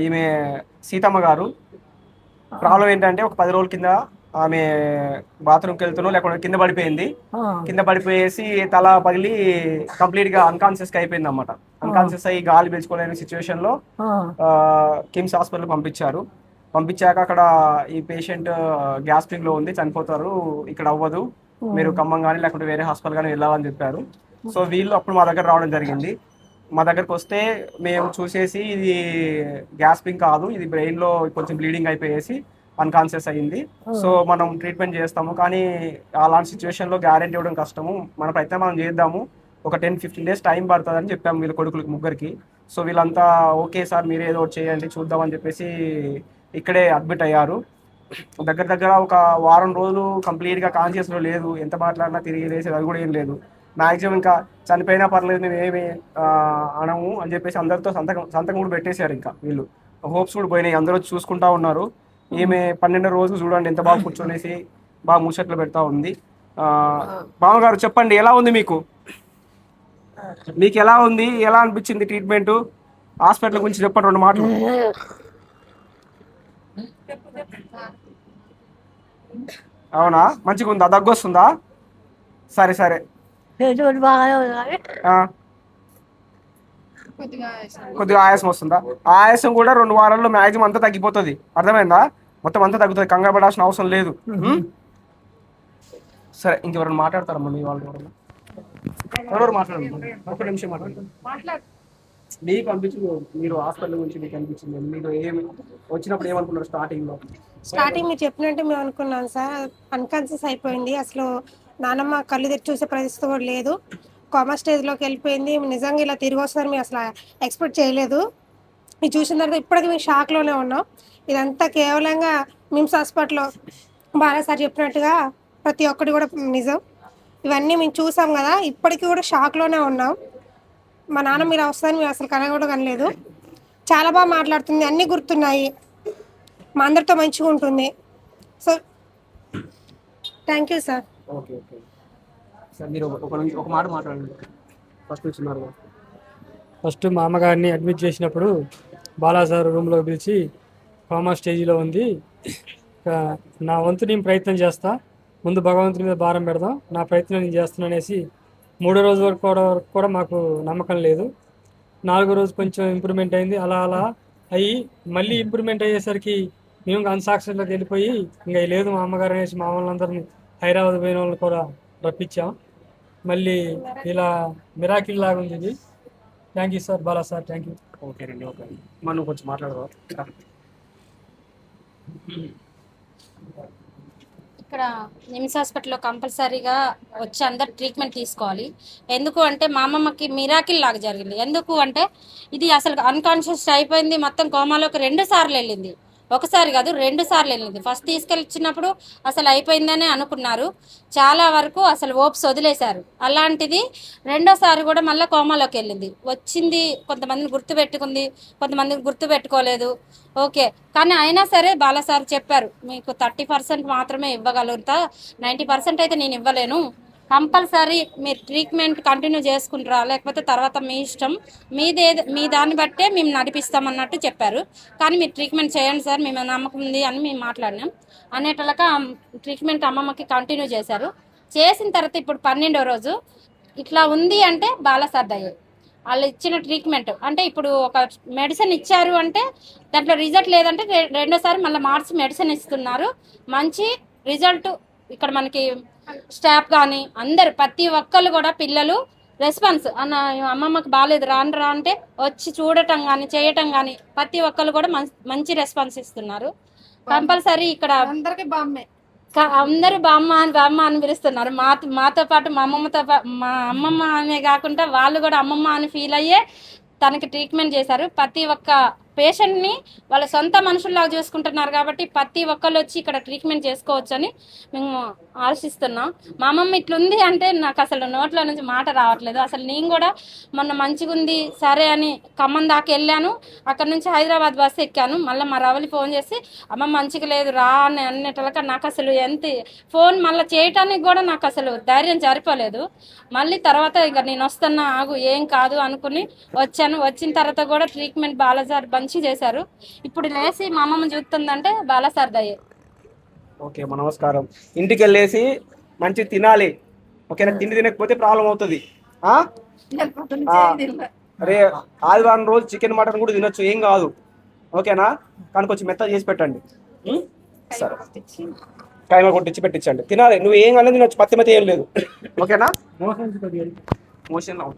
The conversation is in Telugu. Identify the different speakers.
Speaker 1: ఈమె సీతమ్మ గారు. ప్రాబ్లం ఏంటంటే ఒక 10 రోజుల కింద ఆమె బాత్రూమ్కి వెళ్తున్నో లేకుండా కింద పడిపోయింది. కింద పడిపోయేసి తల పగిలి కంప్లీట్గా అన్కాన్షియస్గా అయిపోయింది అనమాట. అన్కాన్షియస్ అయ్యి గాలి పీల్చుకోలేని సిచ్యువేషన్లో కిమ్స్ హాస్పిటల్ పంపించారు. పంపించాక అక్కడ ఈ పేషెంట్ గ్యాస్ట్రిక్లో ఉంది, చనిపోతారు, ఇక్కడ అవ్వదు, మీరు ఖమ్మం కానీ లేకుంటే వేరే హాస్పిటల్ కానీ వెళ్ళాలని చెప్పారు. సో వీళ్ళు అప్పుడు మా దగ్గర రావడం జరిగింది. మా దగ్గరకు వస్తే మేము చూసేసి ఇది గ్యాస్పింగ్ కాదు, ఇది బ్రెయిన్లో కొంచెం బ్లీడింగ్ అయిపోయేసి అన్కాన్షియస్ అయ్యింది, సో మనం ట్రీట్మెంట్ చేస్తాము, కానీ అలాంటి సిచ్యువేషన్లో గ్యారెంటీ ఇవ్వడం కష్టము, మన ప్రయత్నం మనం చేద్దాము, ఒక 10-15 days టైం పడుతుందని చెప్పాము వీళ్ళ కొడుకులకి ముగ్గురికి. సో వీళ్ళంతా ఓకే సార్ మీరు ఏదో ఒకటి చేయండి చూద్దామని చెప్పేసి ఇక్కడే అడ్మిట్ అయ్యారు. దగ్గర దగ్గర ఒక వారం రోజులు కంప్లీట్గా కాన్షియస్లో లేదు, ఎంత మాట్లాడినా తిరిగి లేసేది అది కూడా ఏం లేదు. మ్యాక్సిమం ఇంకా చనిపోయినా పర్లేదు మేము ఏమి అనము అని చెప్పేసి అందరితో సంతకం సంతకం కూడా పెట్టేశారు. ఇంకా వీళ్ళు హోప్స్ కూడా పోయినాయి, అందరూ వచ్చి చూసుకుంటా ఉన్నారు. ఈమె 12 రోజులు చూడండి ఎంత బాగా కూర్చొనేసి బాగా ముచ్చట్లు పెడతా ఉంది. బావగారు చెప్పండి ఎలా ఉంది మీకు, మీకు ఎలా ఉంది, ఎలా అనిపించింది ట్రీట్మెంట్, హాస్పిటల్ గురించి చెప్పండి 2 మాటలు. అవునా, మంచిగా ఉందా, దగ్గు వస్తుందా? సరే సరే, కొద్దిగా ఆయాసం వస్తుందా? ఆయాసం కూడా 2 వారాల్లో మ్యాక్సిమం అంతా తగ్గిపోతుంది, అర్థమైందా? మొత్తం అంతా తగ్గుతుంది, కంగారు పడాల్సిన అవసరం లేదు. సరే ఇంకెవరైనా మాట్లాడతారమ్మా మీ వాళ్ళు? ఎవరెవరు మాట్లాడండి, ఒక నిమిషం మాట్లాడండి. మీకు అనిపించింది, మీరు హాస్పిటల్ గురించి మీకు అనిపించింది, మీరు ఏమి వచ్చినప్పుడు ఏమనుకున్నారు స్టార్టింగ్ లో?
Speaker 2: స్టార్టింగ్ మీరు చెప్పినట్టు మేము అనుకున్నాం సార్, అన్కాన్షియస్ అయిపోయింది, అసలు నానమ్మ కళ్ళు తెరిచి చూసే పరిస్థితి కూడా లేదు, కామా స్టేజ్లోకి వెళ్ళిపోయింది. నిజంగా ఇలా తిరిగి వస్తుందని మేము అసలు ఎక్స్పెక్ట్ చేయలేదు. ఇది చూసిన తర్వాత ఇప్పటికీ మేము షాక్లోనే ఉన్నాం. ఇదంతా కేవలంగా మిమ్స్ హాస్పిటల్లో బాలా సార్ చెప్పినట్టుగా ప్రతి ఒక్కటి కూడా నిజం. ఇవన్నీ మేము చూసాం కదా, ఇప్పటికీ కూడా షాక్లోనే ఉన్నాం. మా నాన్న మీరు వస్తారని మేము అసలు కన కూడా కనలేదు. చాలా బాగా మాట్లాడుతుంది, అన్నీ గుర్తున్నాయి, మా అందరితో మంచిగా ఉంటుంది. So thank you sir.
Speaker 1: Okay okay sir, మీరు ఒక మాట మాట్లాడండి.
Speaker 3: ఫస్ట్ మా అమ్మగారిని అడ్మిట్ చేసినప్పుడు బాలాసార్ రూమ్లో పిలిచి కామా స్టేజ్లో ఉంది, నా వంతు నేను ప్రయత్నం చేస్తా, ముందు భగవంతుని మీద భారం పెడదాం, నా ప్రయత్నం నేను చేస్తున్నా అనేసి 3వ రోజు వరకు కూడా మాకు నమ్మకం లేదు. 4వ రోజు కొంచెం ఇంప్రూవ్మెంట్ అయింది, అలా అలా అయ్యి మళ్ళీ ఇంప్రూవ్మెంట్ అయ్యేసరికి మేము అన్సాక్షన్లోకి వెళ్ళిపోయి ఇంకా లేదు మా అమ్మగారు అనేసి మా వాళ్ళందరినీ హైదరాబాద్ పోయిన వాళ్ళు కూడా రప్పించాం. మళ్ళీ ఇలా మిరాకిల్ లాగా ఉంది ఇది. Thank you sir, Bala sir, thank you.
Speaker 1: Okay రండి, ఓకే మనం కొంచెం మాట్లాడదాం.
Speaker 4: ఇక్కడ నిమ్స్ హాస్పిటల్లో కంపల్సరీగా వచ్చి అందరు ట్రీట్మెంట్ తీసుకోవాలి. ఎందుకు అంటే మా అమ్మమ్మకి మిరాకిల్ లాగా జరిగింది. ఎందుకు అంటే ఇది అసలు అన్కాన్షియస్ అయిపోయింది, మొత్తం కోమాలోకి 2 సార్లు వెళ్ళింది, ఒకసారి కాదు 2 సార్లు వెళ్ళింది. ఫస్ట్ తీసుకెళ్ళిచ్చినప్పుడు అసలు అయిపోయిందని అనుకున్నారు, చాలా వరకు అసలు ఓప్స్ వదిలేశారు. అలాంటిది 2వ సారి కూడా మళ్ళీ కోమాలోకి వెళ్ళింది, వచ్చింది, కొంతమందిని గుర్తుపెట్టుకుంది, కొంతమందిని గుర్తుపెట్టుకోలేదు. ఓకే, కానీ అయినా సరే బాలాసార్ చెప్పారు మీకు 30% మాత్రమే ఇవ్వగలుగుతా, 90% అయితే నేను ఇవ్వలేను, కంపల్సరీ మీరు ట్రీట్మెంట్ కంటిన్యూ చేసుకుంటారా లేకపోతే తర్వాత మీ ఇష్టం, మీ దాన్ని బట్టే మేము నడిపిస్తామన్నట్టు చెప్పారు. కానీ మీరు ట్రీట్మెంట్ చేయండి సార్, మేము నమ్మకం ఉంది అని మేము మాట్లాడినాం. అనేటలాగా ట్రీట్మెంట్ అమ్మమ్మకి కంటిన్యూ చేశారు. చేసిన తర్వాత ఇప్పుడు 12వ రోజు ఇట్లా ఉంది అంటే బాలాసార్ దయ్యే. వాళ్ళు ఇచ్చిన ట్రీట్మెంట్ అంటే ఇప్పుడు ఒక మెడిసిన్ ఇచ్చారు అంటే దాంట్లో రిజల్ట్ లేదంటే 2వ సారి మళ్ళీ మార్చి మెడిసిన్ ఇస్తున్నారు, మంచి రిజల్ట్. ఇక్కడ మనకి స్టాఫ్ కానీ అందరు ప్రతి ఒక్కళ్ళు కూడా పిల్లలు రెస్పాన్స్ అన్న అమ్మమ్మకి బాగాలేదు రాను రా అంటే వచ్చి చూడటం కానీ చేయటం కానీ ప్రతి ఒక్కళ్ళు కూడా మంచి రెస్పాన్స్ ఇస్తున్నారు. కంపల్సరీ ఇక్కడ అందరికీ బామ్మే, అందరూ బామ్మ అని పిలుస్తున్నారు. మాతో పాటు మా అమ్మమ్మ అనే కాకుండా వాళ్ళు కూడా అమ్మమ్మ అని ఫీల్ అయ్యే తనకి ట్రీట్మెంట్ చేశారు. ప్రతి ఒక్క పేషెంట్ని వాళ్ళ సొంత మనుషుల్లాగా చూసుకుంటున్నారు కాబట్టి ప్రతి ఒక్కళ్ళు వచ్చి ఇక్కడ ట్రీట్మెంట్ చేసుకోవచ్చు అని మేము ఆలోచిస్తున్నాం. మా అమ్మమ్మ ఇట్లుంది అంటే నాకు అసలు నోట్లో నుంచి మాట రావట్లేదు. అసలు నేను కూడా మొన్న మంచిగా ఉంది సరే అని ఖమ్మం దాకా వెళ్ళాను, అక్కడ నుంచి హైదరాబాద్ బస్సు ఎక్కాను. మళ్ళీ మా రవలి ఫోన్ చేసి అమ్మ మంచిగా లేదు రా అని అన్నిటిగా నాకు అసలు ఫోన్ మళ్ళీ చేయటానికి కూడా నాకు అసలు ధైర్యం సరిపోలేదు. మళ్ళీ తర్వాత ఇక నేను వస్తున్నా ఆగు ఏం కాదు అనుకుని వచ్చాను. వచ్చిన తర్వాత కూడా ట్రీట్మెంట్ బాలాసార్ మంచి చేశారు. ఇప్పుడు లేచి మా అమ్మమ్మ చూస్తుందంటే బాలాసార్ దయ్యే.
Speaker 1: ఓకే అమ్మ, నమస్కారం. ఇంటికి వెళ్ళేసి మంచి తినాలి, ఓకేనా? తిండి తినకపోతే ప్రాబ్లం అవుతుంది. అరే ఆదివారం రోజు చికెన్ మటన్ కూడా తినొచ్చు, ఏం కాదు, ఓకేనా? కానీ కొంచెం మెత్తగా చేసి పెట్టండి. ఉం? సరే, కైమా కొట్టించి పెట్టించండి, తినాలి. నువ్వు ఏం అనేది తినొచ్చు, పత్తి మతి ఏం లేదు, ఓకేనా? మోషన్ అవుతాయి.